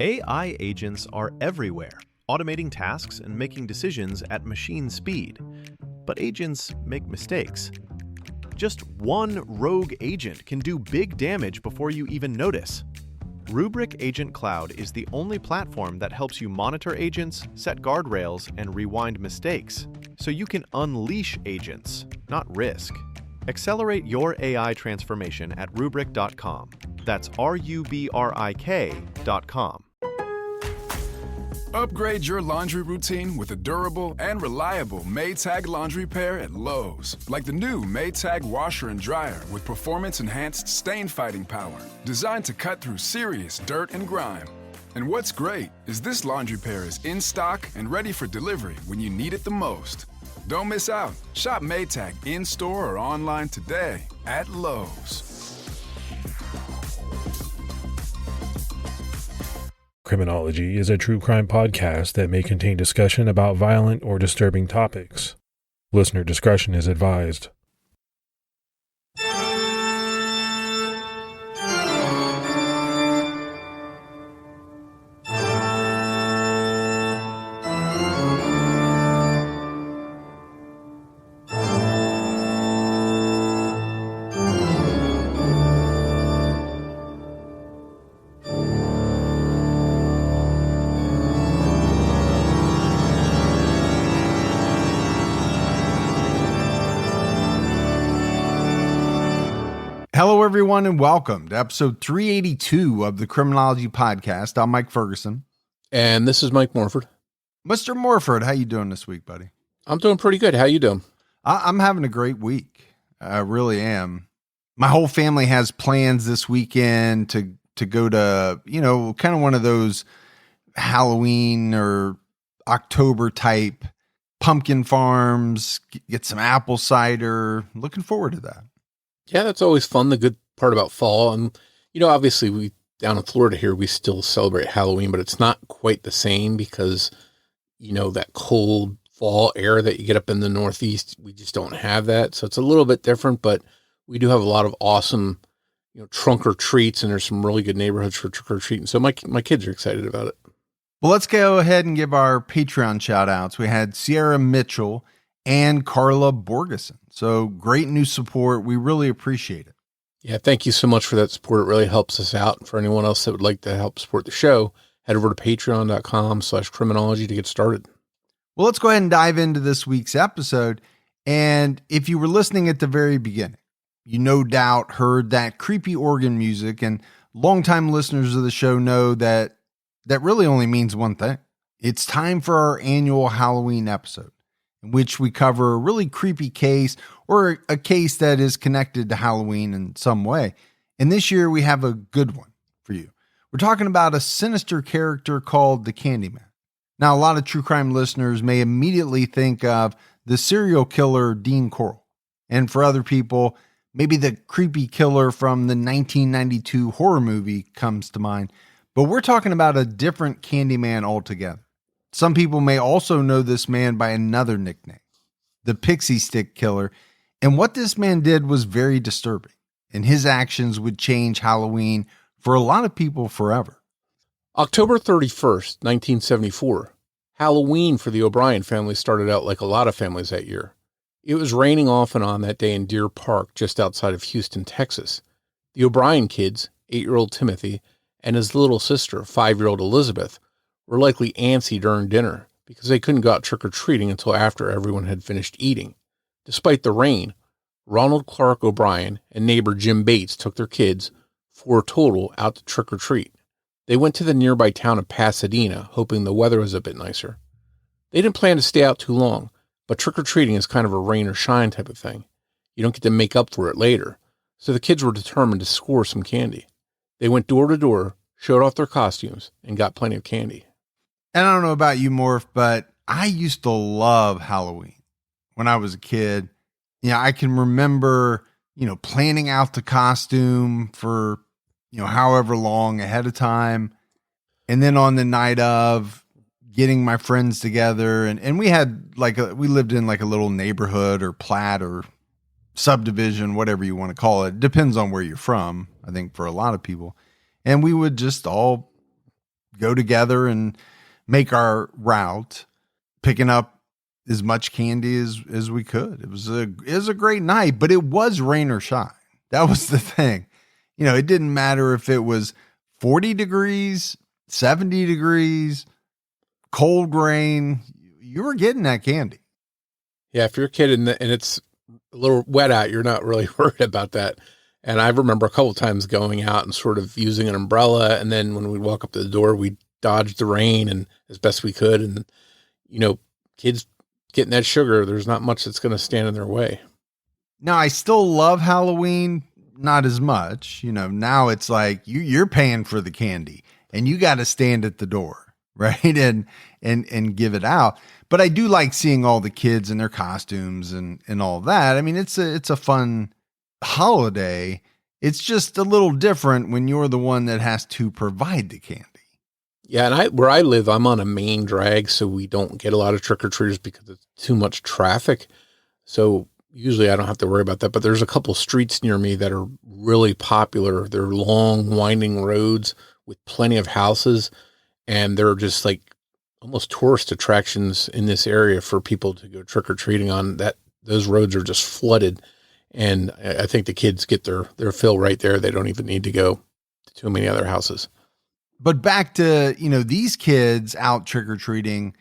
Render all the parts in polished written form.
AI agents are everywhere, automating tasks and making decisions at machine speed. But agents make mistakes. Just one rogue agent can do big damage before you even notice. Rubrik Agent Cloud is the only platform that helps you monitor agents, set guardrails, and rewind mistakes, so you can unleash agents, not risk. Accelerate your AI transformation at Rubrik.com. That's RUBRIK.com. Upgrade your laundry routine with a durable and reliable Maytag laundry pair at Lowe's. Like the new Maytag washer and dryer with performance-enhanced stain-fighting power, designed to cut through serious dirt and grime. And what's great is this laundry pair is in stock and ready for delivery when you need it the most. Don't miss out. Shop Maytag in-store or online today at Lowe's. Criminology is a true crime podcast that may contain discussion about violent or disturbing topics. Listener discretion is advised. Hello, everyone, and welcome to episode 382 of the Criminology podcast. I'm Mike Ferguson. And this is Mike Morford. Mr. Morford, how you doing this week, buddy? I'm doing pretty good. How you doing? I'm having a great week. I really am. My whole family has plans this weekend to go to, kind of one of those Halloween or October type pumpkin farms, get some apple cider. Looking forward to that. Yeah, that's always fun. The good part about fall. And, obviously we down in Florida here, we still celebrate Halloween, but it's not quite the same because, that cold fall air that you get up in the Northeast, we just don't have that. So it's a little bit different, but we do have a lot of awesome, trunk or treats, and there's some really good neighborhoods for trick or treating. So my kids are excited about it. Well, let's go ahead and give our Patreon shout outs. We had Sierra Mitchell and Carla Borgeson. So great new support. We really appreciate it. Yeah, thank you so much for that support. It really helps us out. For anyone else that would like to help support the show, head over to patreon.com/criminology to get started. Well, let's go ahead and dive into this week's episode. And if you were listening at the very beginning, you no doubt heard that creepy organ music, and longtime listeners of the show know that really only means one thing. It's time for our annual Halloween episode, in which we cover a really creepy case or a case that is connected to Halloween in some way. And this year we have a good one for you. We're talking about a sinister character called the Candyman. Now, a lot of true crime listeners may immediately think of the serial killer Dean Corll. And for other people, maybe the creepy killer from the 1992 horror movie comes to mind. But we're talking about a different Candyman altogether. Some people may also know this man by another nickname, the Pixy Stix killer. And what this man did was very disturbing, and his actions would change Halloween for a lot of people forever. October 31st, 1974. Halloween for the O'Bryan family started out like a lot of families that year. It was raining off and on that day in Deer Park, just outside of Houston, Texas. The O'Bryan kids, 8-year-old Timothy, and his little sister, 5-year-old Elizabeth, were likely antsy during dinner because they couldn't go out trick-or-treating until after everyone had finished eating. Despite the rain, Ronald Clark O'Bryan and neighbor Jim Bates took their kids, 4 total, out to trick-or-treat. They went to the nearby town of Pasadena, hoping the weather was a bit nicer. They didn't plan to stay out too long, but trick-or-treating is kind of a rain or shine type of thing. You don't get to make up for it later, so the kids were determined to score some candy. They went door to door, showed off their costumes, and got plenty of candy. And I don't know about you, Morph, but I used to love Halloween when I was a kid. I can remember, planning out the costume for, however long ahead of time. And then on the night of, getting my friends together. And we had we lived in like a little neighborhood or plat or subdivision, whatever you want to call it. Depends on where you're from, I think, for a lot of people. And we would just all go together and make our route, picking up as much candy as we could. It was a great night, but it was rain or shine. That was the thing. It didn't matter if it was 40 degrees, 70 degrees, cold rain, you were getting that candy. Yeah, if you're a kid and it's a little wet out, you're not really worried about that. And I remember a couple of times going out and sort of using an umbrella. And then when we'd walk up to the door, we'd dodge the rain and as best we could. And, kids getting that sugar, there's not much that's going to stand in their way. Now, I still love Halloween, not as much. Now it's like you're paying for the candy and you got to stand at the door, right? And give it out. But I do like seeing all the kids in their costumes and all that. I mean, it's a fun holiday. It's just a little different when you're the one that has to provide the candy. Yeah, and where I live, I'm on a main drag, so we don't get a lot of trick-or-treaters because it's too much traffic. So usually I don't have to worry about that. But there's a couple streets near me that are really popular. They're long, winding roads with plenty of houses, and they're just like almost tourist attractions in this area for people to go trick-or-treating on. Those roads are just flooded, and I think the kids get their fill right there. They don't even need to go to too many other houses. But back to, these kids out trick-or-treating,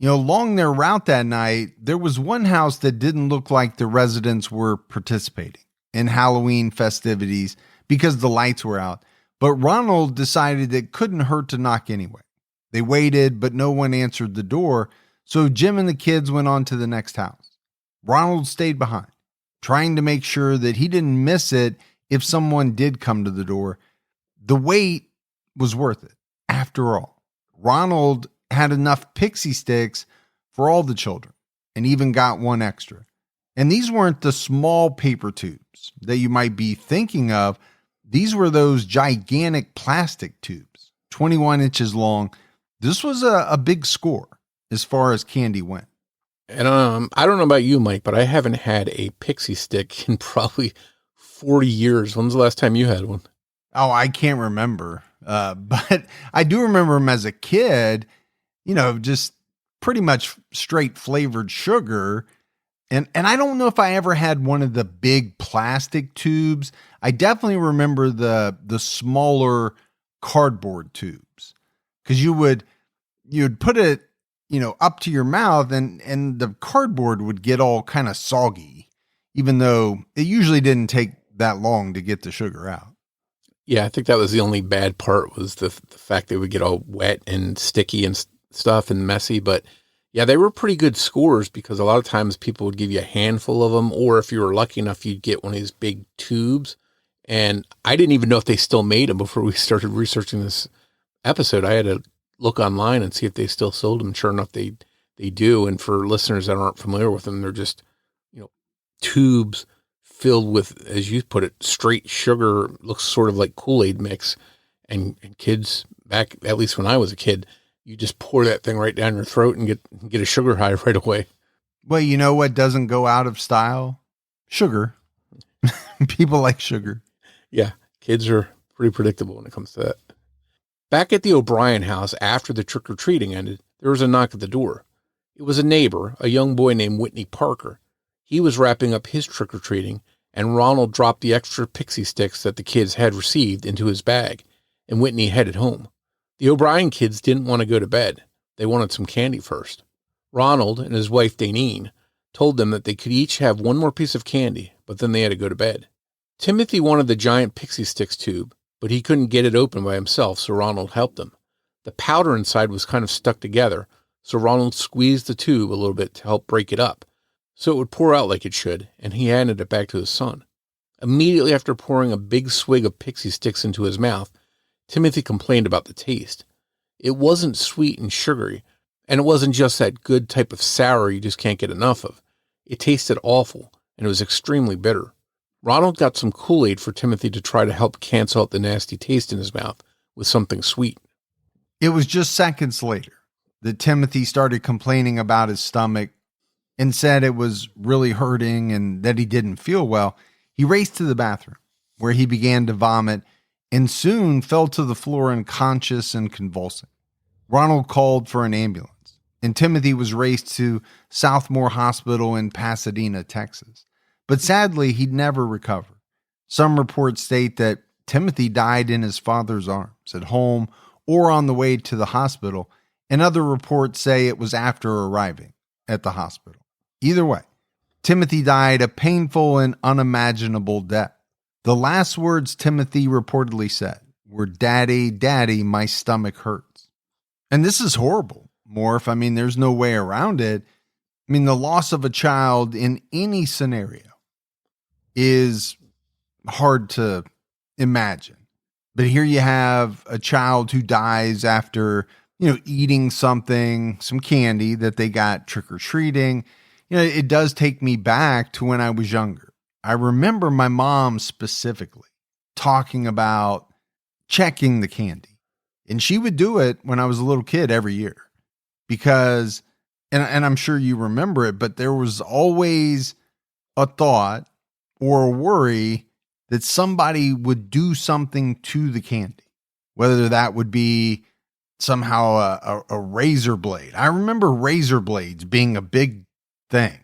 along their route that night, there was one house that didn't look like the residents were participating in Halloween festivities because the lights were out. But Ronald decided it couldn't hurt to knock anyway. They waited, but no one answered the door, so Jim and the kids went on to the next house. Ronald stayed behind, trying to make sure that he didn't miss it if someone did come to the door. The wait was worth it. After all, Ronald had enough Pixy Stix for all the children and even got one extra. And these weren't the small paper tubes that you might be thinking of. These were those gigantic plastic tubes, 21 inches long. This was a big score as far as candy went. And I don't know about you, Mike, but I haven't had a Pixy Stick in probably 40 years. When's the last time you had one? Oh, I can't remember. But I do remember them as a kid, just pretty much straight flavored sugar. And I don't know if I ever had one of the big plastic tubes. I definitely remember the smaller cardboard tubes, because you would put it, up to your mouth and the cardboard would get all kind of soggy, even though it usually didn't take that long to get the sugar out. Yeah, I think that was the only bad part, was the fact they would get all wet and sticky and stuff and messy. But yeah, they were pretty good scores, because a lot of times people would give you a handful of them, or if you were lucky enough, you'd get one of these big tubes. And I didn't even know if they still made them before we started researching this episode. I had to look online and see if they still sold them. Sure enough, they do. And for listeners that aren't familiar with them, they're just, tubes filled with, as you put it, straight sugar. Looks sort of like Kool-Aid mix. And kids back, at least when I was a kid, you just pour that thing right down your throat and get a sugar high right away. Well, you know what doesn't go out of style? Sugar. People like sugar. Yeah, kids are pretty predictable when it comes to that. Back at the O'Bryan house, after the trick-or-treating ended, there was a knock at the door. It was a neighbor, a young boy named Whitney Parker. He was wrapping up his trick-or-treating, and Ronald dropped the extra Pixy Stix that the kids had received into his bag, and Whitney headed home. The O'Bryan kids didn't want to go to bed. They wanted some candy first. Ronald and his wife, Daneen, told them that they could each have one more piece of candy, but then they had to go to bed. Timothy wanted the giant Pixy Stix tube, but he couldn't get it open by himself, so Ronald helped him. The powder inside was kind of stuck together, so Ronald squeezed the tube a little bit to help break it up, so it would pour out like it should, and he handed it back to his son. Immediately after pouring a big swig of Pixy Stix into his mouth, Timothy complained about the taste. It wasn't sweet and sugary, and it wasn't just that good type of sour you just can't get enough of. It tasted awful, and it was extremely bitter. Ronald got some Kool-Aid for Timothy to try to help cancel out the nasty taste in his mouth with something sweet. It was just seconds later that Timothy started complaining about his stomach and said it was really hurting and that he didn't feel well. He raced to the bathroom, where he began to vomit and soon fell to the floor unconscious and convulsing. Ronald called for an ambulance, and Timothy was raced to Southmore Hospital in Pasadena, Texas. But sadly, he'd never recover. Some reports state that Timothy died in his father's arms, at home, or on the way to the hospital, and other reports say it was after arriving at the hospital. Either way, Timothy died a painful and unimaginable death. The last words Timothy reportedly said were, "Daddy, Daddy, my stomach hurts." And this is horrible, Morf. I mean, there's no way around it. I mean, the loss of a child in any scenario is hard to imagine. But here you have a child who dies after, eating some candy that they got trick-or-treating. It does take me back to when I was younger. I remember my mom specifically talking about checking the candy. And she would do it when I was a little kid every year because, and I'm sure you remember it, but there was always a thought or a worry that somebody would do something to the candy, whether that would be somehow a razor blade. I remember razor blades being a big thing.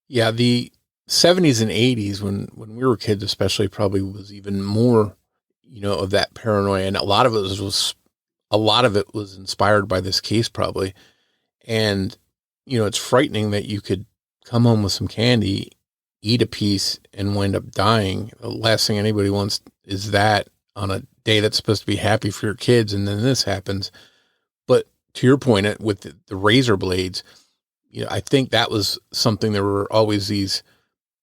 Yeah, the 70s and 80s, when we were kids especially, probably was even more, of that paranoia. And a lot of it was inspired by this case probably. And, it's frightening that you could come home with some candy, eat a piece, and wind up dying. The last thing anybody wants is that on a day that's supposed to be happy for your kids, and then this happens. But to your point, with the razor blades, I think that was something. There were always these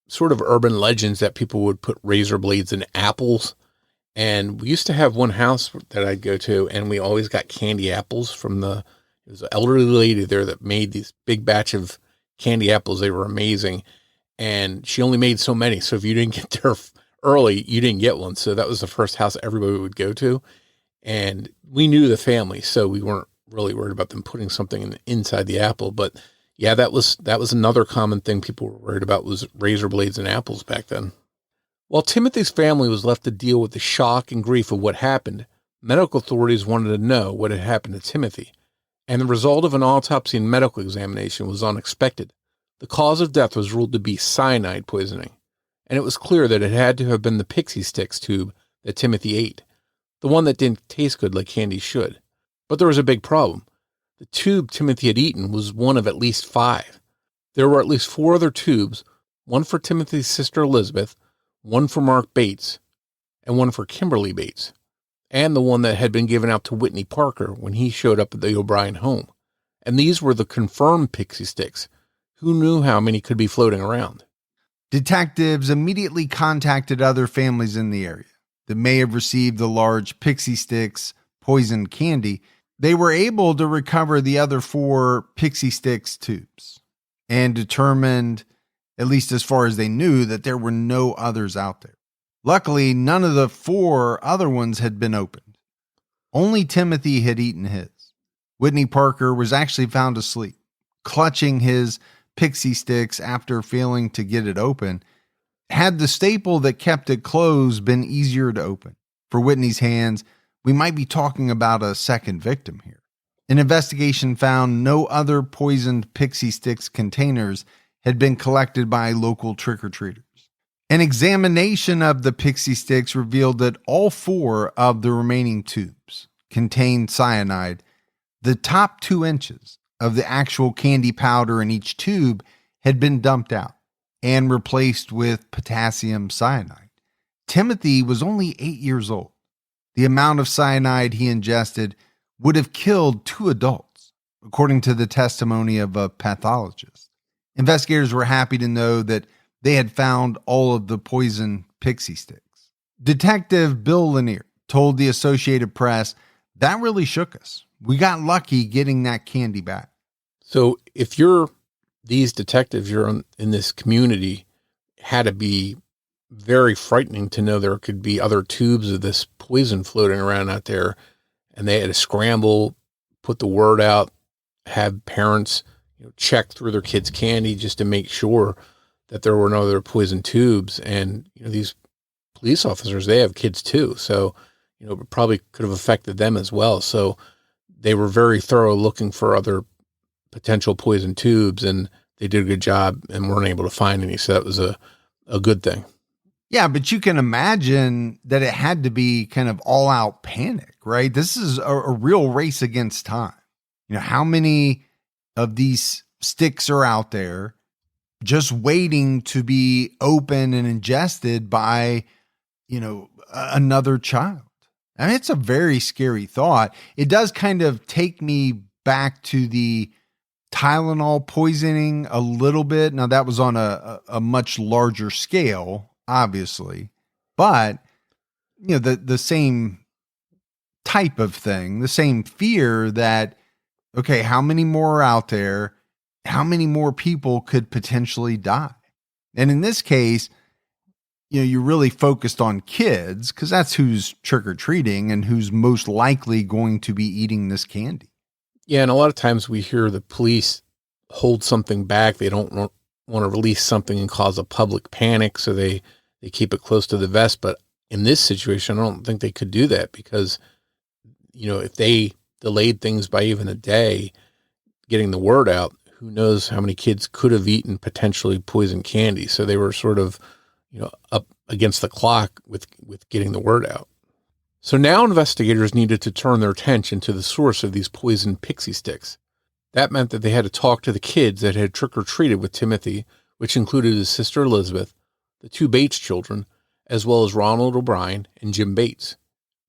sort of urban legends that people would put razor blades in apples. And we used to have one house that I'd go to, and we always got candy apples from it was an elderly lady there that made these big batch of candy apples. They were amazing. And she only made so many. So if you didn't get there early, you didn't get one. So that was the first house everybody would go to. And we knew the family, so we weren't really worried about them putting something inside the apple. But yeah, that was another common thing people were worried about, was razor blades and apples back then. While Timothy's family was left to deal with the shock and grief of what happened, medical authorities wanted to know what had happened to Timothy. And the result of an autopsy and medical examination was unexpected. The cause of death was ruled to be cyanide poisoning, and it was clear that it had to have been the Pixy Stix tube that Timothy ate, the one that didn't taste good like candy should. But there was a big problem. The tube Timothy had eaten was one of at least 5. There were at least 4 other tubes, one for Timothy's sister Elizabeth, one for Mark Bates, and one for Kimberly Bates, and the one that had been given out to Whitney Parker when he showed up at the O'Bryan home. And these were the confirmed Pixy Stix. Who knew how many could be floating around? Detectives immediately contacted other families in the area that may have received the large Pixy Stix poisoned candy. They were able to recover the other 4 Pixy Stix tubes and determined, at least as far as they knew, that there were no others out there. Luckily, none of the 4 other ones had been opened. Only Timothy had eaten his. Whitney Parker was actually found asleep, clutching his Pixy Stix after failing to get it open. Had the staple that kept it closed been easier to open for Whitney's hands, we might be talking about a second victim here. An investigation found no other poisoned Pixy Stix containers had been collected by local trick-or-treaters. An examination of the Pixy Stix revealed that all 4 of the remaining tubes contained cyanide. The top 2 inches of the actual candy powder in each tube had been dumped out and replaced with potassium cyanide. Timothy was only 8 years old. The amount of cyanide he ingested would have killed 2 adults, according to the testimony of a pathologist. Investigators were happy to know that they had found all of the poison Pixy Stix. Detective Bill Lanier told the Associated Press, "That really shook us. We got lucky getting that candy back." So if these detectives, you're in this community, had to be very frightening to know there could be other tubes of this poison floating around out there, and they had to scramble, put the word out, have parents check through their kids' candy just to make sure that there were no other poison tubes. And these police officers, they have kids too, so it probably could have affected them as well. So they were very thorough looking for other potential poison tubes, and they did a good job and weren't able to find any. So that was a good thing. Yeah, but you can imagine that it had to be kind of all out panic, right? This is a real race against time. You know, how many of these sticks are out there just waiting to be open and ingested by, another child? I mean, it's a very scary thought. It does kind of take me back to the Tylenol poisoning a little bit. Now, that was on a much larger scale, obviously, but the same type of thing, the same fear that, okay, how many more are out there? How many more people could potentially die? And in this case, you're really focused on kids because that's who's trick-or-treating and who's most likely going to be eating this candy. Yeah, and a lot of times we hear the police hold something back. They don't want to release something and cause a public panic, so they keep it close to the vest. But in this situation, I don't think they could do that because, if they delayed things by even a day, getting the word out, who knows how many kids could have eaten potentially poisoned candy. So they were sort of, up against the clock with getting the word out. So now investigators needed to turn their attention to the source of these poisoned Pixy Stix. That meant that they had to talk to the kids that had trick-or-treated with Timothy, which included his sister Elizabeth, the two Bates children, as well as Ronald O'Bryan and Jim Bates.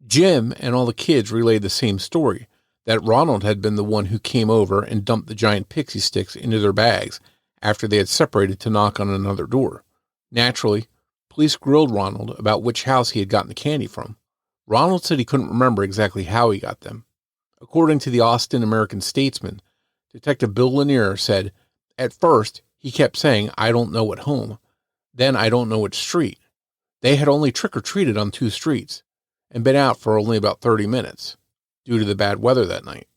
Jim and all the kids relayed the same story, that Ronald had been the one who came over and dumped the giant Pixy Stix into their bags after they had separated to knock on another door. Naturally, police grilled Ronald about which house he had gotten the candy from. Ronald said he couldn't remember exactly how he got them. According to the Austin American-Statesman, Detective Bill Lanier said, "At first, he kept saying, 'I don't know what home.' Then, 'I don't know which street.' They had only trick-or-treated on 2 streets and been out for only about 30 minutes due to the bad weather that night.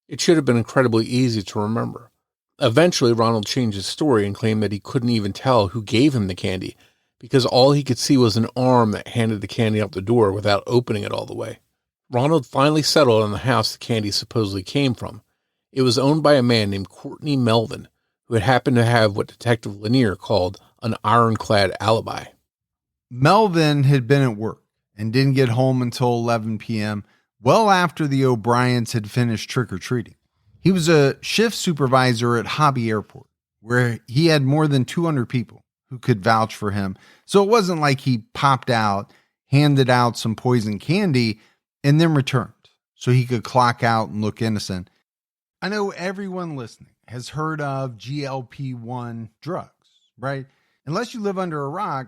It should have been incredibly easy to remember." Eventually, Ronald changed his story and claimed that he couldn't even tell who gave him the candy because all he could see was an arm that handed the candy out the door without opening it all the way. Ronald finally settled on the house the candy supposedly came from. It was owned by a man named Courtney Melvin, who had happened to have what Detective Lanier called an ironclad alibi. Melvin had been at work and didn't get home until 11 p.m., well after the O'Briens had finished trick-or-treating. He was a shift supervisor at Hobby Airport, where he had more than 200 people who could vouch for him. So it wasn't like he popped out, handed out some poison candy, and then returned so he could clock out and look innocent. I know everyone listening has heard of GLP-1 drugs, right? Unless you live under a rock,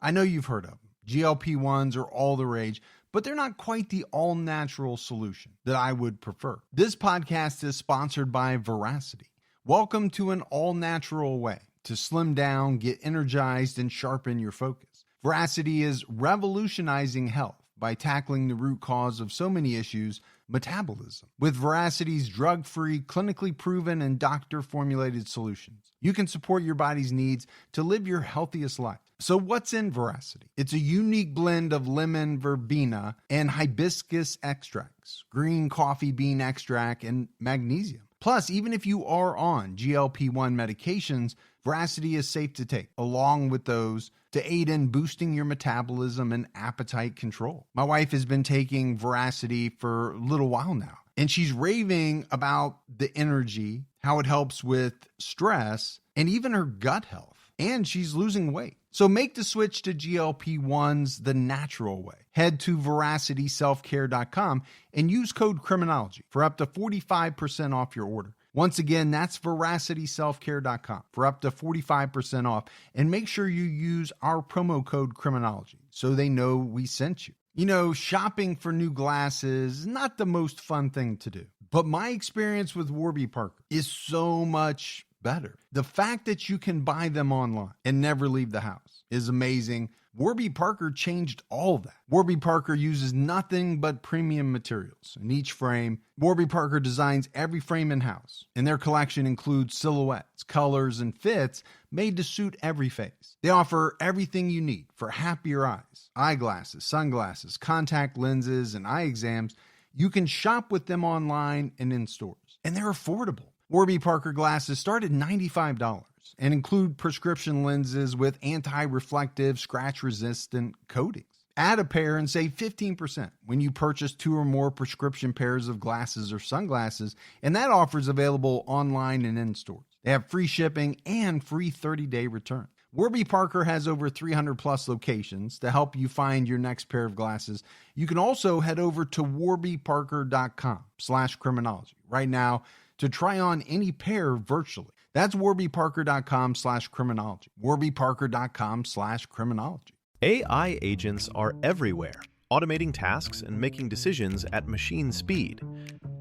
I know you've heard of them. GLP-1s are all the rage, but they're not quite the all-natural solution that I would prefer. This podcast is sponsored by Veracity. Welcome to an all-natural way to slim down, get energized, and sharpen your focus. Veracity is revolutionizing health by tackling the root cause of so many issues, metabolism. With Veracity's drug-free, clinically proven, and doctor-formulated solutions, you can support your body's needs to live your healthiest life. So what's in Veracity? It's a unique blend of lemon, verbena, and hibiscus extracts, green coffee bean extract, and magnesium. Plus, even if you are on GLP-1 medications, Veracity is safe to take, along with those to aid in boosting your metabolism and appetite control. My wife has been taking Veracity for a little while now, and she's raving about the energy, how it helps with stress, and even her gut health. And she's losing weight. So make the switch to GLP-1s the natural way. Head to veracityselfcare.com and use code Criminology for up to 45% off your order. Once again, that's veracityselfcare.com for up to 45% off. And make sure you use our promo code Criminology so they know we sent you. You know, shopping for new glasses is not the most fun thing to do. But my experience with Warby Parker is so much better. The fact that you can buy them online and never leave the house is amazing. Warby Parker changed all of that. Warby Parker uses nothing but premium materials in each frame. Warby Parker designs every frame in-house, and their collection includes silhouettes, colors, and fits made to suit every face. They offer everything you need for happier eyes: eyeglasses, sunglasses, contact lenses, and eye exams. You can shop with them online and in stores, and they're affordable. Warby Parker glasses start at $95 and include prescription lenses with anti-reflective, scratch-resistant coatings. Add a pair and save 15% when you purchase 2 or more prescription pairs of glasses or sunglasses, and that offer is available online and in stores. They have free shipping and free 30-day return. Warby Parker has over 300 plus locations to help you find your next pair of glasses. You can also head over to warbyparker.com/criminology right now to try on any pair virtually. That's warbyparker.com/criminology. warbyparker.com/criminology. AI agents are everywhere, automating tasks and making decisions at machine speed.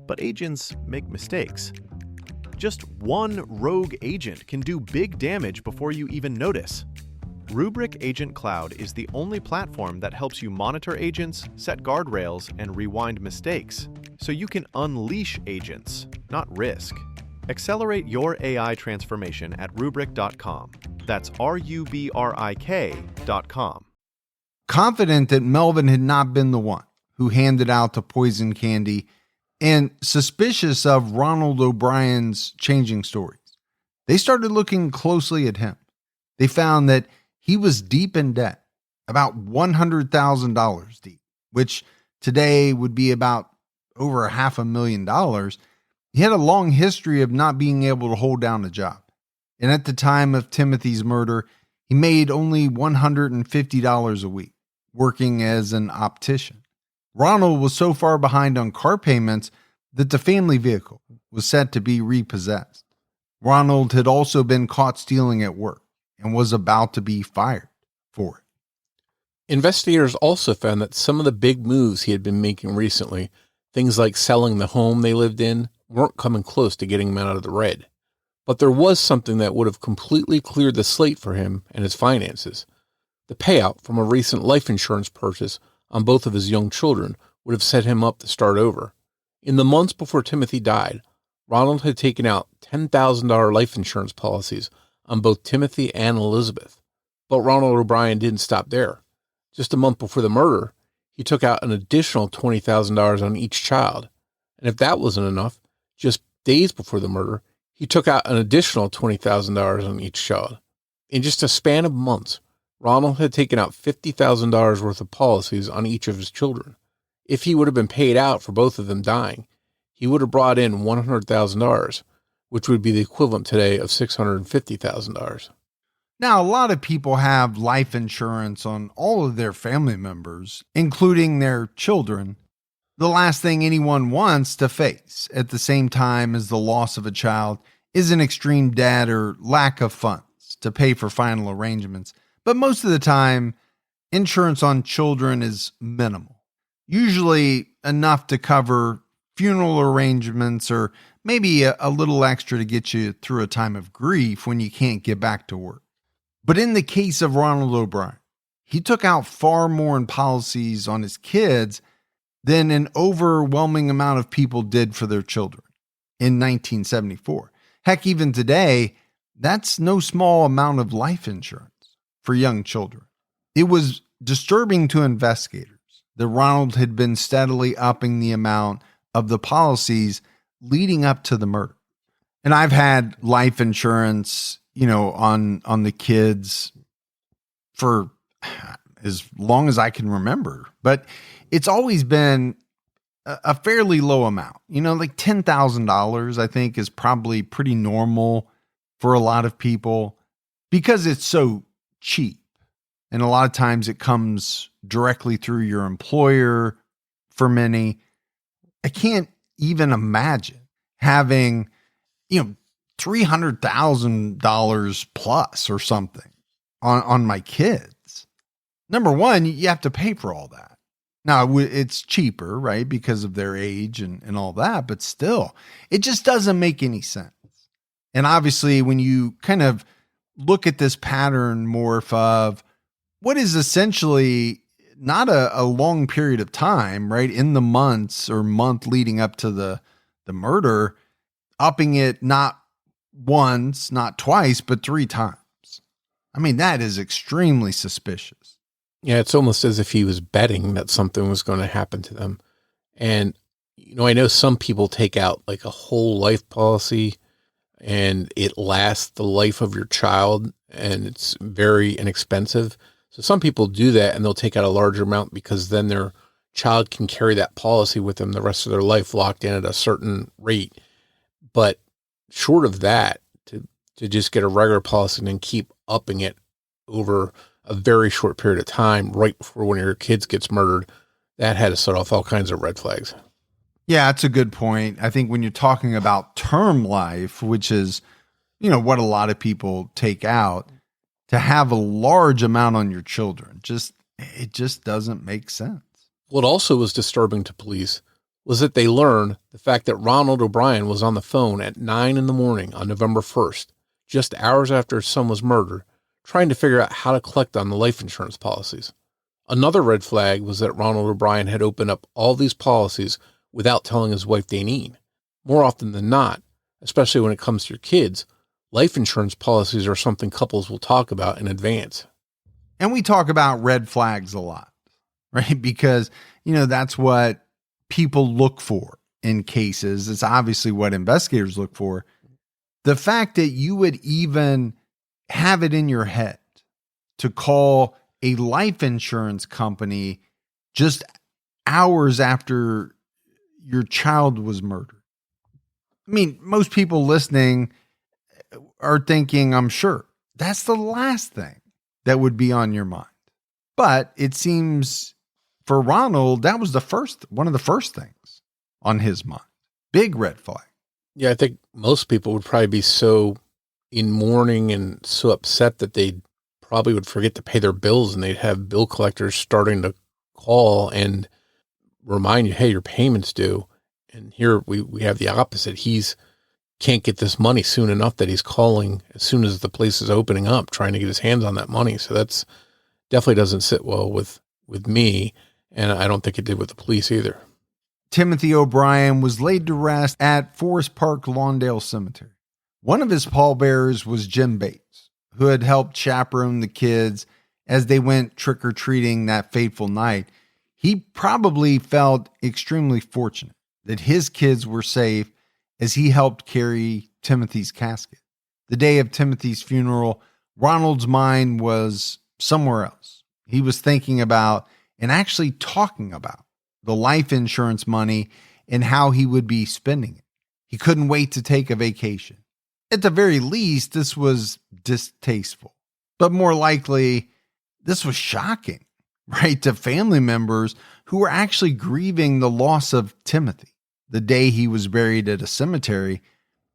But agents make mistakes. Just one rogue agent can do big damage before you even notice. Rubrik Agent Cloud is the only platform that helps you monitor agents, set guardrails, and rewind mistakes, so you can unleash agents, not risk. Accelerate your AI transformation at Rubrik.com. That's RUBRIK.com. Confident that Melvin had not been the one who handed out the poison candy, and suspicious of Ronald O'Bryan's changing stories, they started looking closely at him. They found that he was deep in debt, about $100,000 deep, which today would be about over $500,000. He had a long history of not being able to hold down a job. And at the time of Timothy's murder, he made only $150 a week, working as an optician. Ronald was so far behind on car payments that the family vehicle was set to be repossessed. Ronald had also been caught stealing at work and was about to be fired for it. Investigators also found that some of the big moves he had been making recently, things like selling the home they lived in, weren't coming close to getting him out of the red. But there was something that would have completely cleared the slate for him and his finances. The payout from a recent life insurance purchase on both of his young children would have set him up to start over. In the months before Timothy died, Ronald had taken out $10,000 life insurance policies on both Timothy and Elizabeth. But Ronald O'Bryan didn't stop there. Just a month before the murder, he took out an additional $20,000 on each child. And if that wasn't enough, just days before the murder, he took out an additional $20,000 on each child. In just a span of months, Ronald had taken out $50,000 worth of policies on each of his children. If he would have been paid out for both of them dying, he would have brought in $100,000, which would be the equivalent today of $650,000. Now, a lot of people have life insurance on all of their family members, including their children. The last thing anyone wants to face at the same time as the loss of a child is an extreme debt or lack of funds to pay for final arrangements. But most of the time, insurance on children is minimal, usually enough to cover funeral arrangements or maybe a little extra to get you through a time of grief when you can't get back to work. But in the case of Ronald O'Bryan, he took out far more in policies on his kids than an overwhelming amount of people did for their children in 1974. Heck, even today, that's no small amount of life insurance for young children. It was disturbing to investigators that Ronald had been steadily upping the amount of the policies leading up to the murder. And I've had life insurance, on the kids for as long as I can remember, but it's always been a fairly low amount, like $10,000, I think is probably pretty normal for a lot of people because it's so cheap. And a lot of times it comes directly through your employer for many. I can't even imagine having, $300,000 plus or something on my kids. Number one, you have to pay for all that. Now, it's cheaper, right, because of their age and all that, but still, it just doesn't make any sense. And obviously, when you kind of look at this pattern, Morf, of what is essentially not a long period of time, right, in the month leading up to the murder, upping it not once, not twice, but 3 times. I mean, that is extremely suspicious. Yeah, it's almost as if he was betting that something was going to happen to them. And I know some people take out like a whole life policy and it lasts the life of your child and it's very inexpensive. So some people do that and they'll take out a larger amount because then their child can carry that policy with them the rest of their life locked in at a certain rate. But short of that, to just get a regular policy and then keep upping it over a very short period of time right before one of your kids gets murdered, that had to set off all kinds of red flags. Yeah, that's a good point. I think when you're talking about term life, which is, what a lot of people take out, to have a large amount on your children, it just doesn't make sense. What also was disturbing to police was that they learned the fact that Ronald O'Bryan was on the phone at 9 a.m. on November 1st, just hours after his son was murdered, trying to figure out how to collect on the life insurance policies. Another red flag was that Ronald O'Bryan had opened up all these policies without telling his wife, Danine. More often than not, especially when it comes to your kids, life insurance policies are something couples will talk about in advance. And we talk about red flags a lot, right? Because, that's what people look for in cases. It's obviously what investigators look for. The fact that you would even have it in your head to call a life insurance company just hours after your child was murdered. I mean, most people listening are thinking, I'm sure, that's the last thing that would be on your mind. But it seems for Ronald, that was one of the first things on his mind. Big red flag. Yeah, I think most people would probably be so in mourning and so upset that they probably would forget to pay their bills, and they'd have bill collectors starting to call and remind you, hey, your payment's due. And here we have the opposite. He's can't get this money soon enough that he's calling as soon as the place is opening up, trying to get his hands on that money. So that's definitely doesn't sit well with me. And I don't think it did with the police either. Timothy O'Bryan was laid to rest at Forest Park Lawndale Cemetery. One of his pallbearers was Jim Bates, who had helped chaperone the kids as they went trick-or-treating that fateful night. He probably felt extremely fortunate that his kids were safe as he helped carry Timothy's casket. The day of Timothy's funeral, Ronald's mind was somewhere else. He was thinking about and actually talking about the life insurance money and how he would be spending it. He couldn't wait to take a vacation. At the very least, this was distasteful, but more likely, this was shocking, right, to family members who were actually grieving the loss of Timothy. The day he was buried at a cemetery,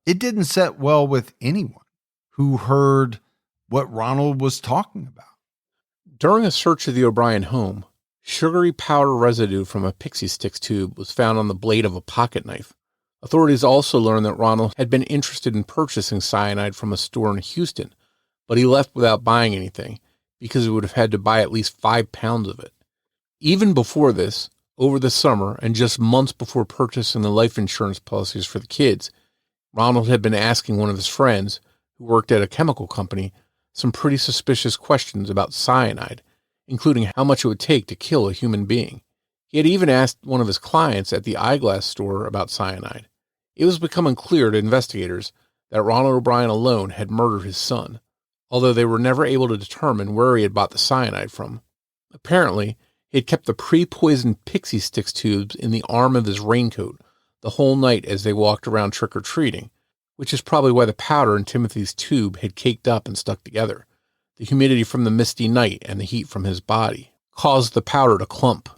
it didn't set well with anyone who heard what Ronald was talking about. During a search of the O'Bryan home, sugary powder residue from a Pixy Stix tube was found on the blade of a pocket knife. Authorities also learned that Ronald had been interested in purchasing cyanide from a store in Houston, but he left without buying anything because he would have had to buy at least 5 pounds of it. Even before this, over the summer and just months before purchasing the life insurance policies for the kids, Ronald had been asking one of his friends, who worked at a chemical company, some pretty suspicious questions about cyanide, including how much it would take to kill a human being. He had even asked one of his clients at the eyeglass store about cyanide. It was becoming clear to investigators that Ronald O'Bryan alone had murdered his son, although they were never able to determine where he had bought the cyanide from. Apparently, he had kept the pre-poisoned Pixy Stix tubes in the arm of his raincoat the whole night as they walked around trick-or-treating, which is probably why the powder in Timothy's tube had caked up and stuck together. The humidity from the misty night and the heat from his body caused the powder to clump.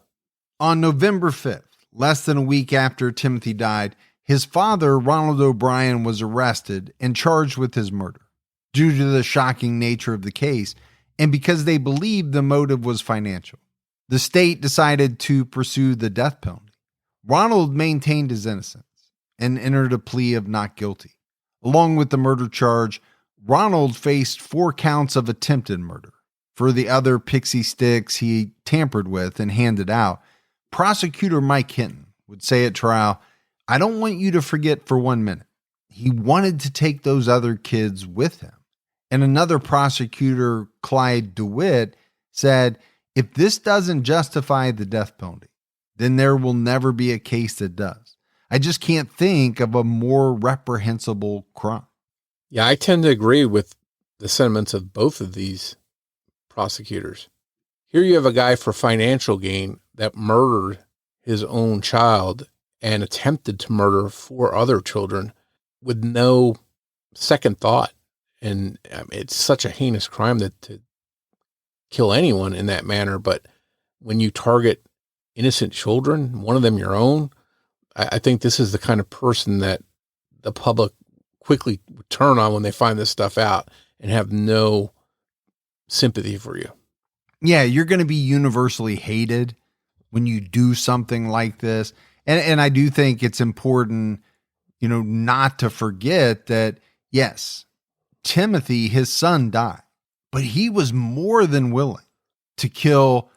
On November 5th, less than a week after Timothy died, his father, Ronald O'Bryan, was arrested and charged with his murder. Due to the shocking nature of the case, and because they believed the motive was financial, the state decided to pursue the death penalty. Ronald maintained his innocence and entered a plea of not guilty. Along with the murder charge, Ronald faced 4 counts of attempted murder. For the other Pixy Stix he tampered with and handed out, prosecutor Mike Hinton would say at trial, "I don't want you to forget for 1 minute. He wanted to take those other kids with him." And another prosecutor, Clyde DeWitt, said, "If this doesn't justify the death penalty, then there will never be a case that does." I just can't think of a more reprehensible crime. Yeah, I tend to agree with the sentiments of both of these prosecutors. Here you have a guy for financial gain that murdered his own child and attempted to murder 4 other children with no second thought. And it's such a heinous crime to kill anyone in that manner. But when you target innocent children, one of them your own, I think this is the kind of person that the public quickly turn on when they find this stuff out and have no sympathy for you. Yeah, you're going to be universally hated when you do something like this. And I do think it's important, not to forget that, yes, Timothy, his son, died, but he was more than willing to kill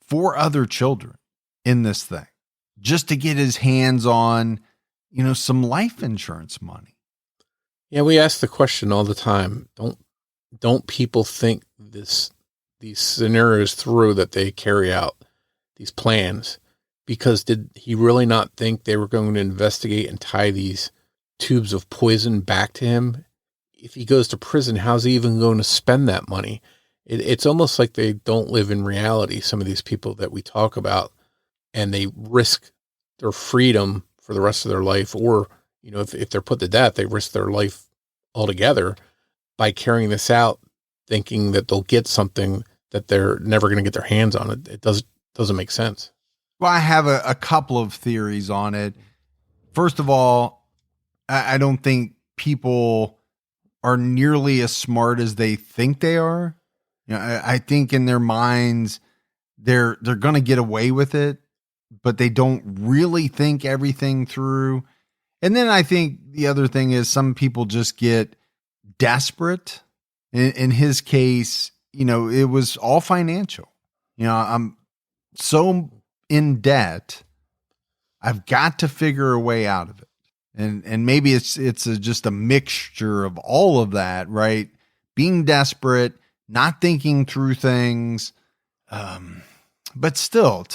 4 other children in this thing just to get his hands on, some life insurance money. Yeah, we ask the question all the time. Don't people think these scenarios through that they carry out, these plans? Because did he really not think they were going to investigate and tie these tubes of poison back to him? If he goes to prison, how's he even going to spend that money? It's almost like they don't live in reality, some of these people that we talk about, and they risk their freedom for the rest of their life. Or, if they're put to death, they risk their life altogether by carrying this out, thinking that they'll get something that they're never going to get their hands on. It doesn't make sense. Well, I have a couple of theories on it. First of all, I don't think people are nearly as smart as they think they are. I think in their minds, they're going to get away with it, but they don't really think everything through. And then I think the other thing is some people just get desperate. In his case, it was all financial. I'm so in debt, I've got to figure a way out of it. And maybe it's just a mixture of all of that, right? Being desperate, not thinking through things. But still,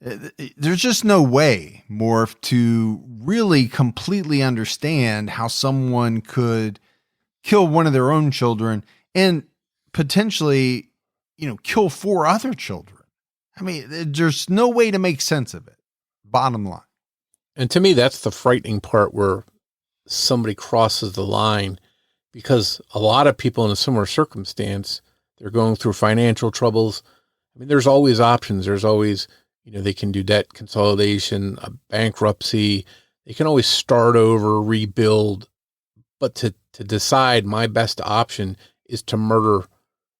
there's just no way, Morf, to really completely understand how someone could kill one of their own children and potentially, kill 4 other children. I mean, there's no way to make sense of it, bottom line. And to me, that's the frightening part, where somebody crosses the line, because a lot of people in a similar circumstance, they're going through financial troubles. I mean, there's always options. There's always, they can do debt consolidation, a bankruptcy. They can always start over, rebuild. But to decide my best option is to murder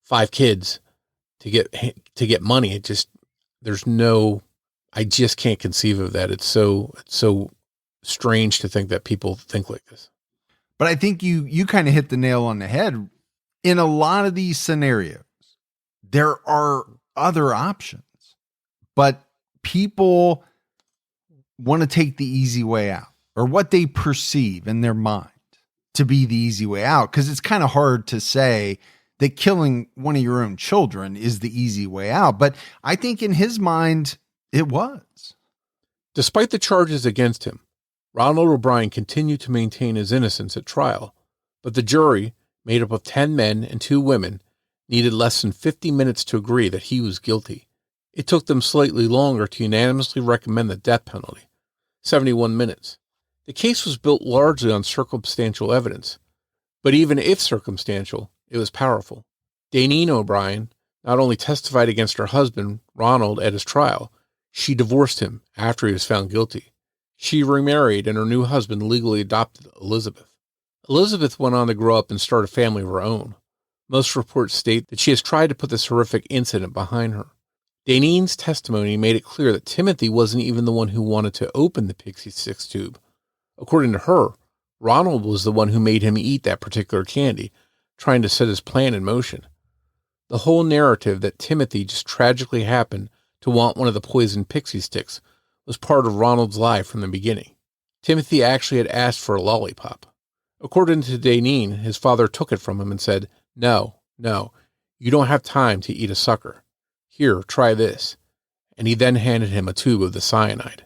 5 kids to get money, I just can't conceive of that. It's so strange to think that people think like this. But I think you kind of hit the nail on the head. In a lot of these scenarios, there are other options, but people want to take the easy way out, or what they perceive in their mind to be the easy way out. Because it's kind of hard to say that killing one of your own children is the easy way out. But I think in his mind, it was. Despite the charges against him, Ronald O'Bryan continued to maintain his innocence at trial, but the jury, made up of 10 men and 2 women, needed less than 50 minutes to agree that he was guilty. It took them slightly longer to unanimously recommend the death penalty, 71 minutes. The case was built largely on circumstantial evidence, but even if circumstantial, it was powerful. Daneen O'Bryan not only testified against her husband, Ronald, at his trial, she divorced him after he was found guilty. She remarried, and her new husband legally adopted Elizabeth. Elizabeth went on to grow up and start a family of her own. Most reports state that she has tried to put this horrific incident behind her. Daneen's testimony made it clear that Timothy wasn't even the one who wanted to open the Pixy Stix tube. According to her, Ronald was the one who made him eat that particular candy, trying to set his plan in motion. The whole narrative that Timothy just tragically happened to want one of the poisoned Pixy Stix was part of Ronald's lie from the beginning. Timothy actually had asked for a lollipop. According to Daneen, his father took it from him and said, No, you don't have time to eat a sucker. Here, try this. And he then handed him a tube of the cyanide.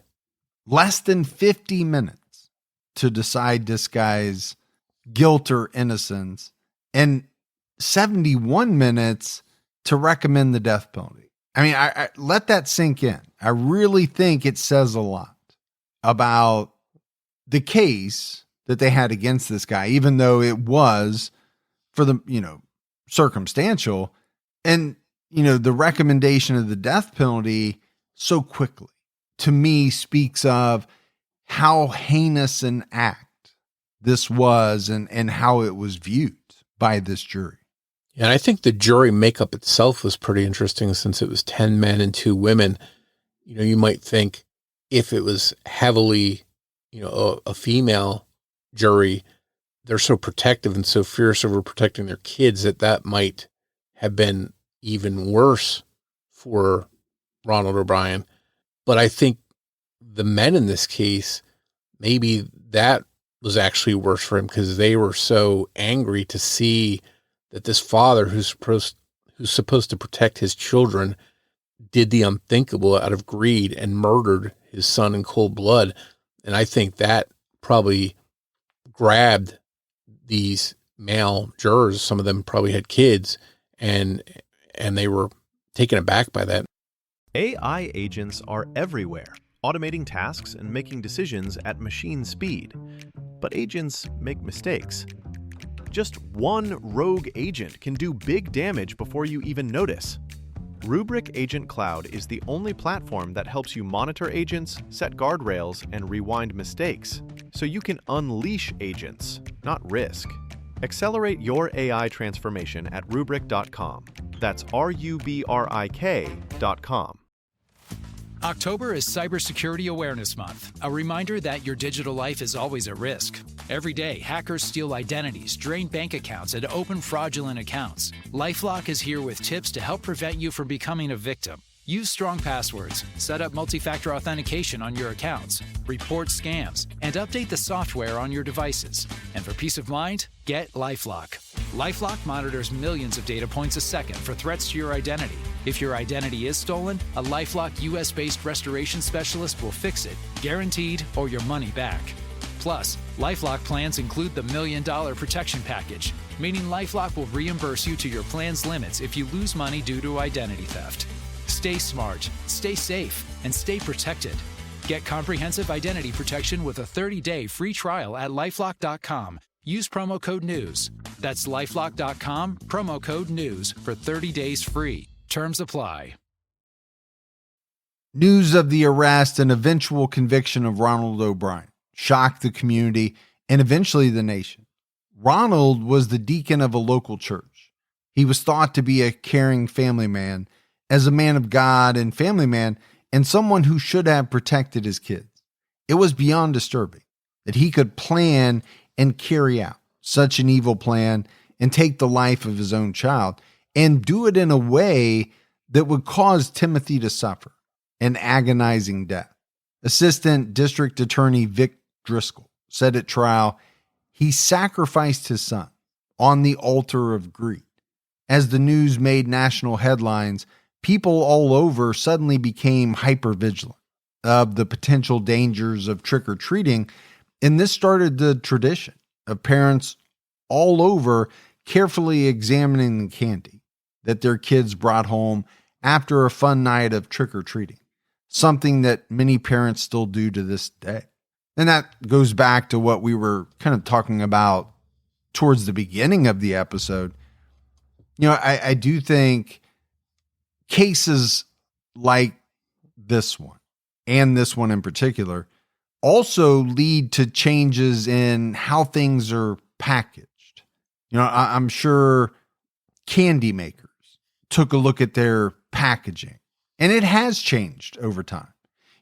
less than 50 minutes to decide this guy's guilt or innocence, and 71 minutes to recommend the death penalty. I mean, I let that sink in. I really think it says a lot about the case that they had against this guy, even though it was for the, circumstantial, and, the recommendation of the death penalty so quickly, to me, speaks of how heinous an act this was and how it was viewed by this jury. And I think the jury makeup itself was pretty interesting, since it was 10 men and 2 women. You might think if it was heavily, a female jury, they're so protective and so fierce over protecting their kids that might have been even worse for Ronald O'Bryan. But I think the men in this case, maybe that was actually worse for him, because they were so angry to see that this father who's supposed to protect his children did the unthinkable out of greed and murdered his son in cold blood. And I think that probably grabbed these male jurors. Some of them probably had kids, and they were taken aback by that. AI agents are everywhere, automating tasks and making decisions at machine speed. But agents make mistakes. Just one rogue agent can do big damage before you even notice. Rubrik Agent Cloud is the only platform that helps you monitor agents, set guardrails, and rewind mistakes, so you can unleash agents, not risk. Accelerate your AI transformation at Rubrik.com. That's RUBRIK.com. October is Cybersecurity Awareness Month, a reminder that your digital life is always at risk. Every day, hackers steal identities, drain bank accounts, and open fraudulent accounts. LifeLock is here with tips to help prevent you from becoming a victim. Use strong passwords, set up multi-factor authentication on your accounts, report scams, and update the software on your devices. And for peace of mind, get LifeLock. LifeLock monitors millions of data points a second for threats to your identity. If your identity is stolen, a LifeLock US-based restoration specialist will fix it, guaranteed, or your money back. Plus, LifeLock plans include the $1 Million Protection Package, meaning LifeLock will reimburse you to your plan's limits if you lose money due to identity theft. Stay smart, stay safe, and stay protected. Get comprehensive identity protection with a 30-day free trial at LifeLock.com. Use promo code NEWS. That's LifeLock.com, promo code NEWS for 30 days free. Terms apply. News of the arrest and eventual conviction of Ronald O'Bryan shocked the community and eventually the nation. Ronald was the deacon of a local church. He was thought to be a caring family man, as a man of God and family man, and someone who should have protected his kids. It was beyond disturbing that he could plan and carry out such an evil plan and take the life of his own child, and do it in a way that would cause Timothy to suffer an agonizing death. Assistant District Attorney Vic Driscoll said at trial, he sacrificed his son on the altar of greed. As the news made national headlines, people all over suddenly became hypervigilant of the potential dangers of trick-or-treating, and this started the tradition of parents all over carefully examining the candy that their kids brought home after a fun night of trick-or-treating, something that many parents still do to this day. And that goes back to what we were kind of talking about towards the beginning of the episode. I do think cases like this one, and this one in particular, also lead to changes in how things are packaged. I'm sure candy makers took a look at their packaging, and it has changed over time.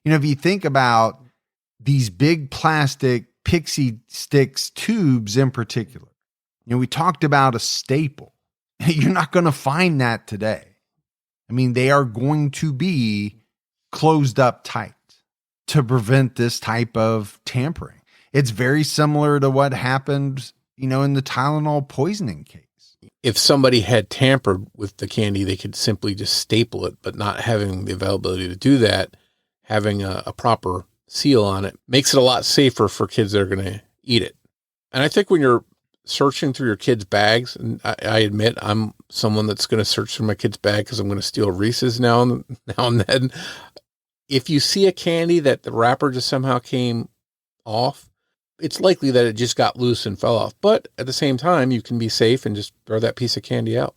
If you think about these big plastic Pixy Stix tubes in particular, we talked about a staple. You're not going to find that today. They are going to be closed up tight to prevent this type of tampering. It's very similar to what happened, in the Tylenol poisoning case. If somebody had tampered with the candy, they could simply just staple it, but not having the availability to do that, having a proper seal on it makes it a lot safer for kids that are going to eat it. And I think when you're searching through your kids' bags, and I admit I'm someone that's going to search through my kid's bag because I'm going to steal Reese's now and then. If you see a candy that the wrapper just somehow came off, it's likely that it just got loose and fell off. But at the same time, you can be safe and just throw that piece of candy out.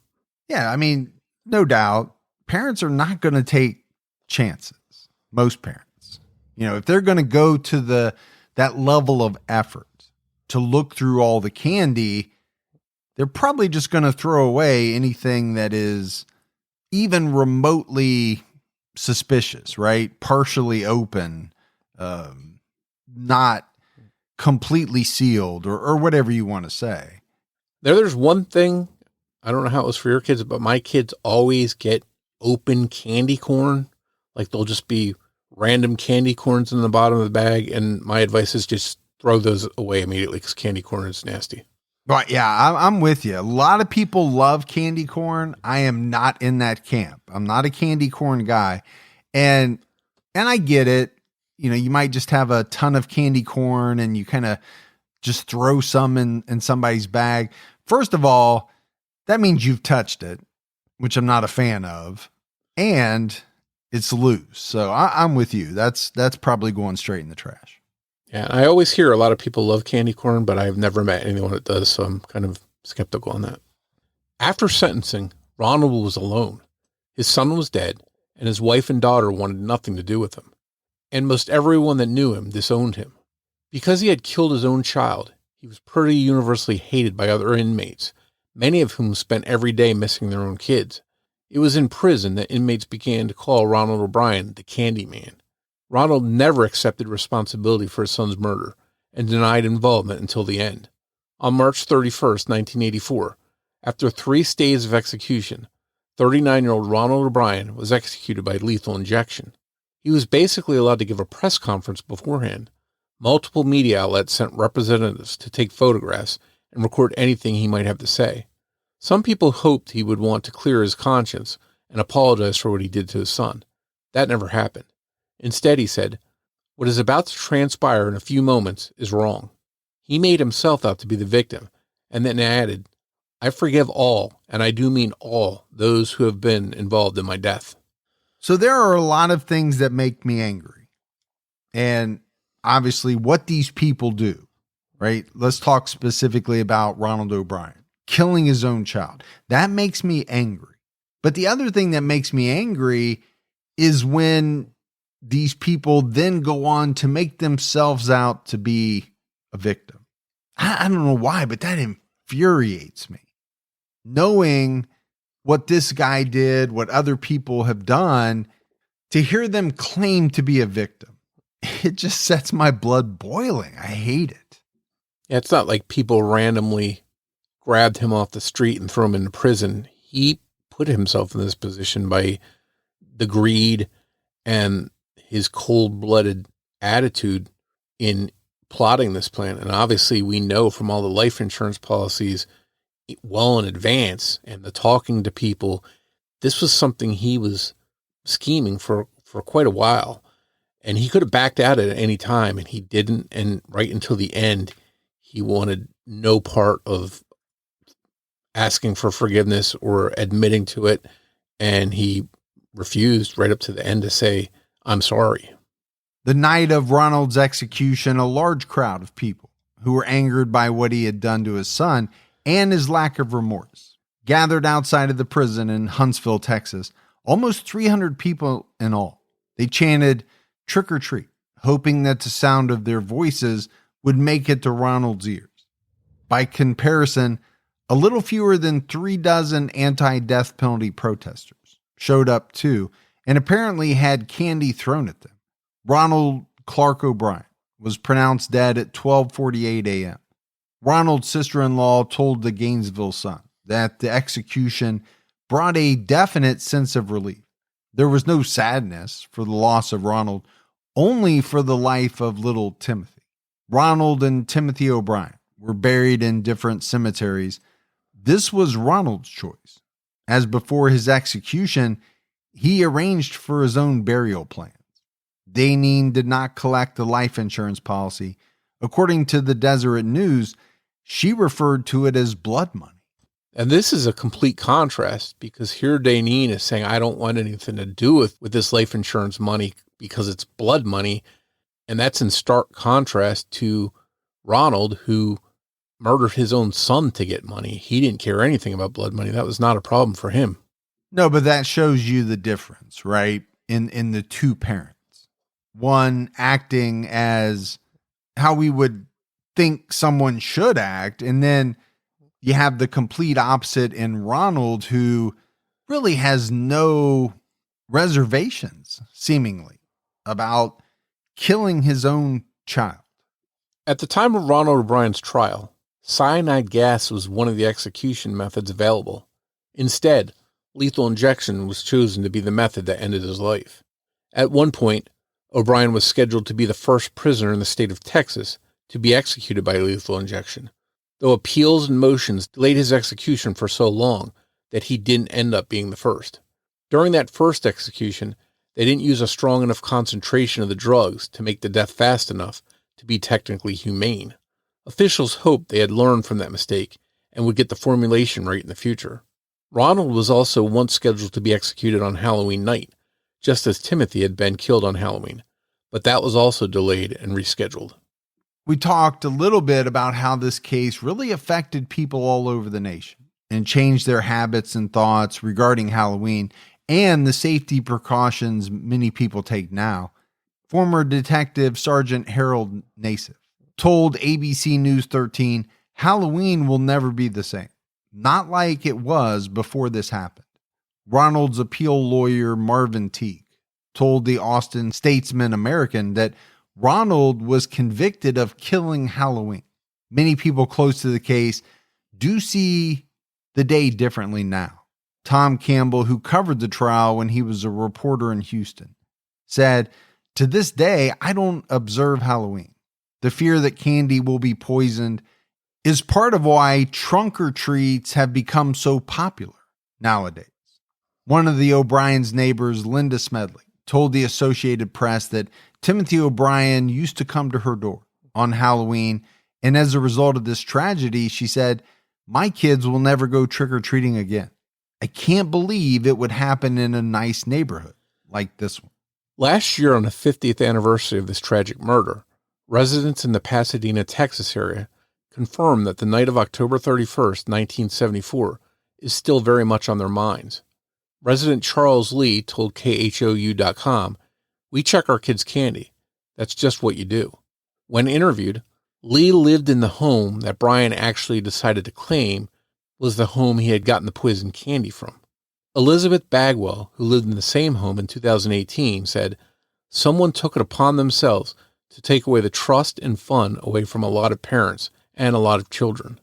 Yeah, I mean, no doubt, parents are not going to take chances. Most parents, if they're going to go to that level of effort to look through all the candy, they're probably just going to throw away anything that is even remotely suspicious, right? Partially open, not completely sealed, or whatever you want to say. There's one thing, I don't know how it was for your kids, but my kids always get open candy corn. Like they'll just be random candy corns in the bottom of the bag. And my advice is just throw those away immediately because candy corn is nasty. Right. Yeah, I'm with you. A lot of people love candy corn. I am not in that camp. I'm not a candy corn guy. And I get it. You might just have a ton of candy corn and you kind of just throw some in somebody's bag. First of all, that means you've touched it, which I'm not a fan of. And it's loose. So I'm with you. That's probably going straight in the trash. Yeah. I always hear a lot of people love candy corn, but I've never met anyone that does. So I'm kind of skeptical on that. After sentencing, Ronald was alone. His son was dead and his wife and daughter wanted nothing to do with him. And most everyone that knew him disowned him. Because he had killed his own child, he was pretty universally hated by other inmates, many of whom spent every day missing their own kids. It was in prison that inmates began to call Ronald O'Bryan the Candy Man. Ronald never accepted responsibility for his son's murder and denied involvement until the end. On March 31st, 1984, after 3 stays of execution, 39-year-old Ronald O'Bryan was executed by lethal injection. He was basically allowed to give a press conference beforehand. Multiple media outlets sent representatives to take photographs and record anything he might have to say. Some people hoped he would want to clear his conscience and apologize for what he did to his son. That never happened. Instead, he said, "What is about to transpire in a few moments is wrong." He made himself out to be the victim, and then added, "I forgive all, and I do mean all, those who have been involved in my death." So there are a lot of things that make me angry. And obviously what these people do, right? Let's talk specifically about Ronald O'Bryan killing his own child. That makes me angry. But the other thing that makes me angry is when these people then go on to make themselves out to be a victim. I don't know why, but that infuriates me. Knowing what this guy did, what other people have done, to hear them claim to be a victim, it just sets my blood boiling. I hate it. Yeah, it's not like people randomly grabbed him off the street and threw him into prison. He put himself in this position by the greed and his cold-blooded attitude in plotting this plan. And obviously we know from all the life insurance policies well in advance and the talking to people, this was something he was scheming for quite a while. And he could have backed out at any time, and he didn't. And right until the end, he wanted no part of asking for forgiveness or admitting to it. And he refused right up to the end to say, "I'm sorry." The night of Ronald's execution, a large crowd of people who were angered by what he had done to his son and his lack of remorse gathered outside of the prison in Huntsville, Texas. Almost 300 people in all. They chanted, "Trick or treat," hoping that the sound of their voices would make it to Ronald's ears. By comparison, a little fewer than 36 anti-death penalty protesters showed up too, and apparently had candy thrown at them. Ronald Clark O'Bryan was pronounced dead at 12:48 a.m. Ronald's sister-in-law told the Gainesville Sun that the execution brought a definite sense of relief. There was no sadness for the loss of Ronald, only for the life of little Timothy. Ronald and Timothy O'Bryan were buried in different cemeteries. This was Ronald's choice, as before his execution, he arranged for his own burial plans. Daneen did not collect the life insurance policy. According to the Deseret News, she referred to it as blood money. And this is a complete contrast because here Daneen is saying, I don't want anything to do with this life insurance money because it's blood money. And that's in stark contrast to Ronald, who murdered his own son to get money. He didn't care anything about blood money. That was not a problem for him. No, but that shows you the difference, right? In the two parents. One acting as how we would think someone should act, and then you have the complete opposite in Ronald, who really has no reservations, seemingly, about killing his own child. At the time of Ronald O'Bryan's trial, cyanide gas was one of the execution methods available. Instead, lethal injection was chosen to be the method that ended his life. At one point, O'Bryan was scheduled to be the first prisoner in the state of Texas to be executed by lethal injection, though appeals and motions delayed his execution for so long that he didn't end up being the first. During that first execution, they didn't use a strong enough concentration of the drugs to make the death fast enough to be technically humane. Officials hoped they had learned from that mistake and would get the formulation right in the future. Ronald was also once scheduled to be executed on Halloween night, just as Timothy had been killed on Halloween, but that was also delayed and rescheduled. We talked a little bit about how this case really affected people all over the nation and changed their habits and thoughts regarding Halloween and the safety precautions many people take now. Former Detective Sergeant Harold Nassif told ABC News 13, Halloween will never be the same, not like it was before this happened. Ronald's appeal lawyer Marvin Teague told the Austin Statesman American that Ronald was convicted of killing Halloween. Many people close to the case do see the day differently now. Tom Campbell, who covered the trial when he was a reporter in Houston, said, "To this day, I don't observe Halloween. The fear that candy will be poisoned is part of why trunk or treats have become so popular nowadays." One of the O'Brien's neighbors, Linda Smedley, told the Associated Press that Timothy O'Bryan used to come to her door on Halloween, and as a result of this tragedy, she said, "My kids will never go trick-or-treating again. I can't believe it would happen in a nice neighborhood like this one." Last year, on the 50th anniversary of this tragic murder, residents in the Pasadena, Texas area confirmed that the night of October 31st, 1974 is still very much on their minds. Resident Charles Lee told KHOU.com, "We check our kids' candy. That's just what you do." When interviewed, Lee lived in the home that Bryan actually decided to claim was the home he had gotten the poisoned candy from. Elizabeth Bagwell, who lived in the same home in 2018, said, "Someone took it upon themselves to take away the trust and fun away from a lot of parents and a lot of children."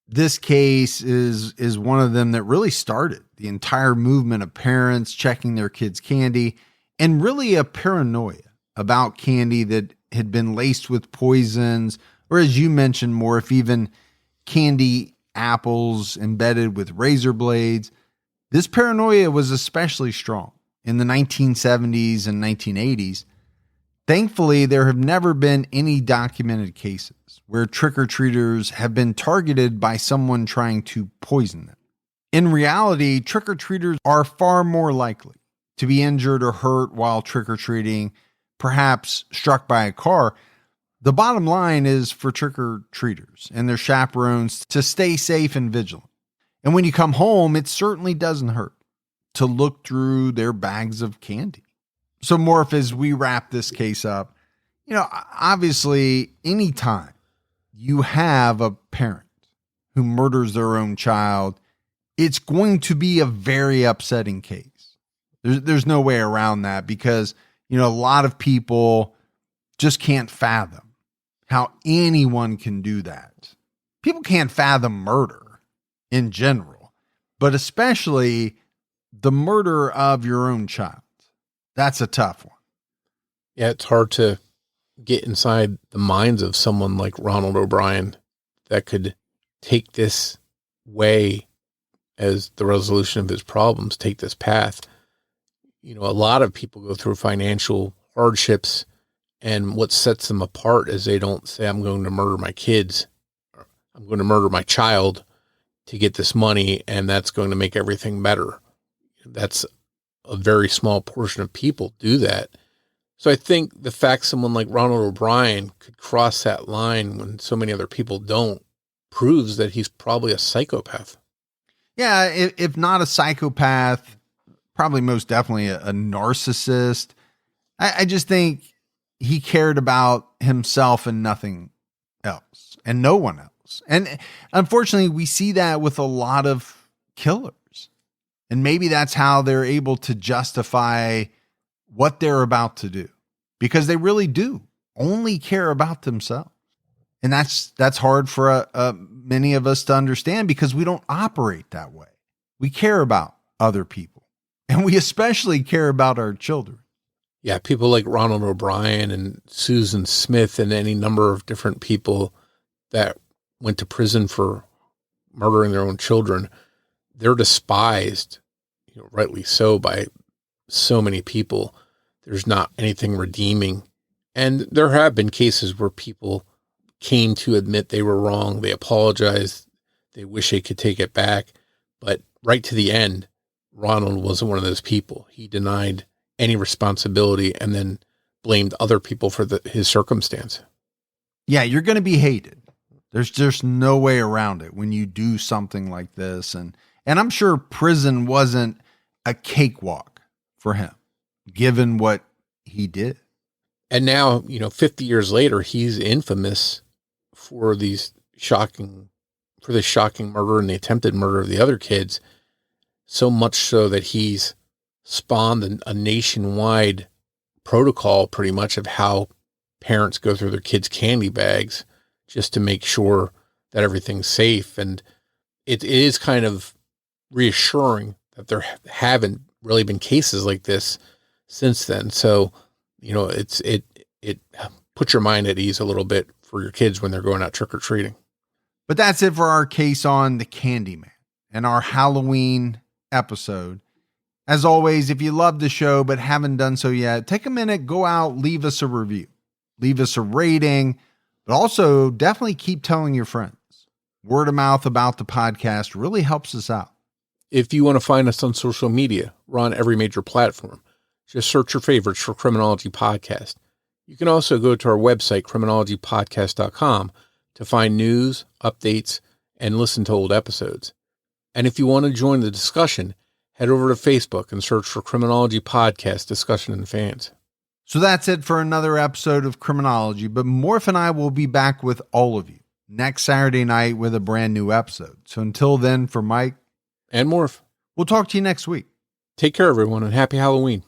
This case is one of them that really started the entire movement of parents checking their kids' candy, and really a paranoia about candy that had been laced with poisons, or as you mentioned, Morf, even candy apples embedded with razor blades. This paranoia was especially strong in the 1970s and 1980s. Thankfully, there have never been any documented cases where trick-or-treaters have been targeted by someone trying to poison them. In reality, trick-or-treaters are far more likely to be injured or hurt while trick-or-treating, perhaps struck by a car. The bottom line is for trick-or-treaters and their chaperones to stay safe and vigilant. And when you come home, it certainly doesn't hurt to look through their bags of candy. So, Morf, as we wrap this case up, obviously, anytime you have a parent who murders their own child, it's going to be a very upsetting case. There's no way around that because, a lot of people just can't fathom how anyone can do that. People can't fathom murder in general, but especially the murder of your own child. That's a tough one. Yeah, it's hard to get inside the minds of someone like Ronald O'Bryan that could take this way as the resolution of his problems, take this path. A lot of people go through financial hardships, and what sets them apart is they don't say, I'm going to murder my kids, or I'm going to murder my child to get this money, and that's going to make everything better. That's a very small portion of people do that. So I think the fact someone like Ronald O'Bryan could cross that line when so many other people don't proves that he's probably a psychopath. Yeah, if not a psychopath, probably most definitely a narcissist. I just think he cared about himself and nothing else, and no one else. And unfortunately, we see that with a lot of killers. And maybe that's how they're able to justify what they're about to do, because they really do only care about themselves. And that's hard for many of us to understand, because we don't operate that way. We care about other people, and we especially care about our children. Yeah, people like Ronald O'Bryan and Susan Smith and any number of different people that went to prison for murdering their own children, they're despised, rightly so, by so many people. There's not anything redeeming. And there have been cases where people came to admit they were wrong. They apologized. They wish they could take it back. But right to the end, Ronald wasn't one of those people. He denied any responsibility and then blamed other people for his circumstance. Yeah, you're going to be hated. There's just no way around it when you do something like this. And I'm sure prison wasn't a cakewalk for him, given what he did. And now, 50 years later, he's infamous for this shocking murder and the attempted murder of the other kids. So much so that he's spawned a nationwide protocol pretty much of how parents go through their kids' candy bags just to make sure that everything's safe. And it is kind of reassuring that there haven't really been cases like this since then. So, it puts your mind at ease a little bit for your kids when they're going out trick-or-treating. But that's it for our case on the Candyman and our Halloween episode. As always, if you love the show but haven't done so yet, take a minute, go out, leave us a review, leave us a rating, but also definitely keep telling your friends. Word of mouth about the podcast really helps us out. If you want to find us on social media, we're on every major platform. Just search your favorites for Criminology Podcast. You can also go to our website, criminologypodcast.com, to find news, updates, and listen to old episodes. And if you want to join the discussion, head over to Facebook and search for Criminology Podcast Discussion and Fans. So that's it for another episode of Criminology, but Morf and I will be back with all of you next Saturday night with a brand new episode. So until then, for Mike and Morf, we'll talk to you next week. Take care, everyone, and happy Halloween.